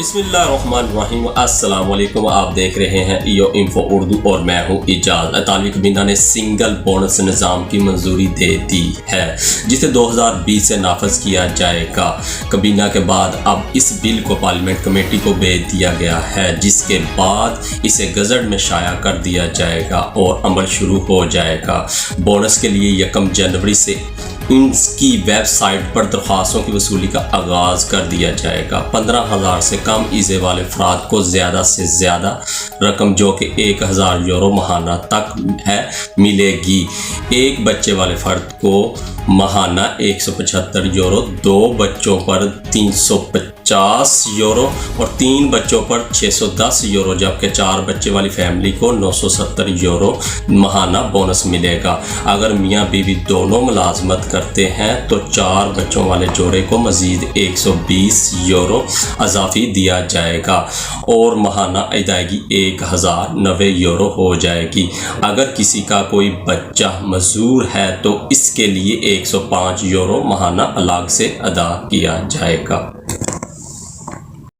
बिस्मिल्लाहिर्रहमानिर्रहीम। अस्सलाम वालेकुम। आप देख रहे हैं ईओ इन्फो उर्दू और मैं हूं इजाज़। इतालवी कबीना ने सिंगल बोनस निज़ाम की मंजूरी दे दी है जिसे 2020 से नाफज किया जाएगा। कबीना के बाद अब इस बिल को पार्लियामेंट कमेटी को भेज दिया गया है, जिसके बाद इसे गज़ट में शाया कर दिया जाएगा और अमल शुरू हो जाएगा। बोनस के लिए 1 जनवरी से इनकी वेबसाइट पर दरख्वास्तों की वसूली का आगाज़ कर दिया जाएगा। 15,000 से कम ईज़े वाले अफराद को ज़्यादा से ज़्यादा रकम जो कि 1,000 यूरो माहाना तक है मिलेगी। एक बच्चे वाले फ़र्द को माहाना 175 यूरो, 2 बच्चों पर 350 यूरो और 3 बच्चों पर 610 यूरो, जबकि 4 बच्चे वाली फैमिली को 970 यूरो माहाना बोनस मिलेगा। अगर मियाँ बीवी दोनों मुलाजमत करते हैं तो 4 बच्चों वाले जोड़े को मज़ीद 120 यूरो अज़ाफ़ी दिया जाएगा और माहाना अदायगी 1,090 यूरो हो जाएगी। अगर किसी का कोई बच्चा मजूर है तो इसके लिए 105 यूरो माहाना अलग से अदा किया जाएगा।